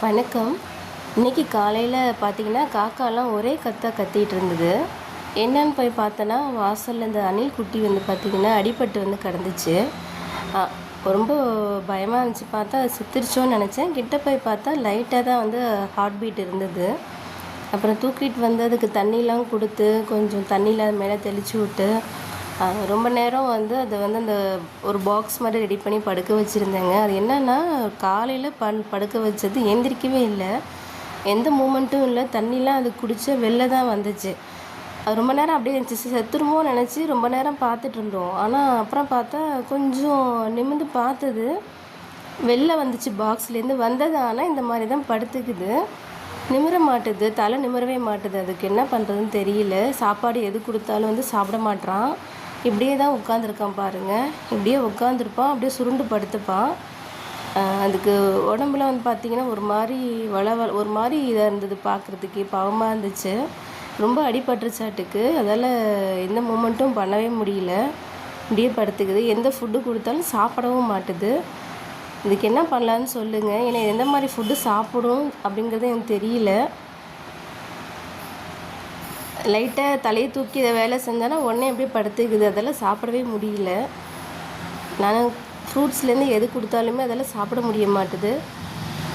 வணக்கம். இன்னைக்கு காலையில் பார்த்தீங்கன்னா காக்காலாம் ஒரே கத்திட்டு இருந்தது. என்னன்னு போய் பார்த்தோன்னா வாசலில் இந்த அணில் குட்டி வந்து பார்த்திங்கன்னா அடிபட்டு வந்து கிடந்துச்சு. ரொம்ப பயமாக இருந்துச்சு. பார்த்தா அது செத்துருச்சோன்னு நினச்சேன். கிட்ட போய் பார்த்தா லைட்டாக தான் வந்து ஹார்ட் பீட் இருந்தது. அப்புறம் தூக்கிட்டு வந்து அதுக்கு தண்ணிலாம் கொடுத்து கொஞ்சம் தண்ணியில் அது மேலே தெளித்து விட்டு ரொம்ப நேரம் வந்து அதை வந்து அந்த ஒரு பாக்ஸ் மாதிரி ரெடி பண்ணி படுக்க வச்சுருந்தேங்க. அது என்னென்னா காலையில் படுக்க வச்சது எந்திரிக்கவே இல்லை, எந்த மூமெண்ட்டும் இல்லை. தண்ணிலாம் அது குடித்த வெளில தான் வந்துச்சு. அது ரொம்ப நேரம் அப்படியே இருந்துச்சு. செத்துருமோ நினச்சி ரொம்ப நேரம் பார்த்துட்டு இருந்தோம். ஆனால் அப்புறம் பார்த்தா கொஞ்சம் நிமிர்ந்து பார்த்தது வெளில வந்துச்சு பாக்ஸ்லேருந்து வந்தது. ஆனால் இந்த மாதிரி தான் படுத்துக்குது, நிமிர மாட்டுது, தலை நிமிரவே மாட்டுது. அதுக்கு என்ன பண்ணுறதுன்னு தெரியல. சாப்பாடு எது கொடுத்தாலும் வந்து சாப்பிட மாட்றான். இப்படியே தான் உட்காந்துருக்கான் பாருங்கள். இப்படியே உட்காந்துருப்பான், அப்படியே சுருண்டு படுத்துப்பான். அதுக்கு உடம்புல வந்து பார்த்திங்கன்னா ஒரு மாதிரி ஒரு மாதிரி இதாக இருந்தது, பார்க்குறதுக்கே பாவமாக இருந்துச்சு. ரொம்ப அடிபட்டுருச்சாட்டுக்கு. அதால் எந்த மூமெண்ட்டும் பண்ணவே முடியல, இப்படியே படுத்துக்குது. எந்த ஃபுட்டு கொடுத்தாலும் சாப்பிடவும் மாட்டுது. இதுக்கு என்ன பண்ணலான்னு சொல்லுங்கள். ஏன்னா எந்த மாதிரி ஃபுட்டு சாப்பிடும் அப்படிங்கிறது எனக்கு தெரியல. லைட்டாக தலையை தூக்கி இதை வேலை செஞ்சானா உடனே அப்படியே படுத்துக்குது. அதெல்லாம் சாப்பிடவே முடியல. நான் ஃப்ரூட்ஸ்லேருந்து எது கொடுத்தாலுமே அதெல்லாம் சாப்பிட முடிய மாட்டுது.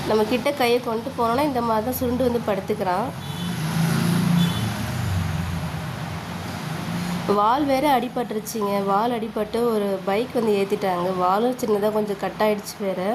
நம்ம கிட்ட கையை கொண்டு போனோன்னா இந்த மாதிரி தான் சுருண்டு வந்து படுத்துக்கிறான். வால் வேறு அடிபட்டுருச்சிங்க. வால் அடிபட்டு ஒரு பைக் வந்து ஏற்றிட்டாங்க. வாலும் சின்னதாக கொஞ்சம் கட் ஆகிடுச்சு வேறு.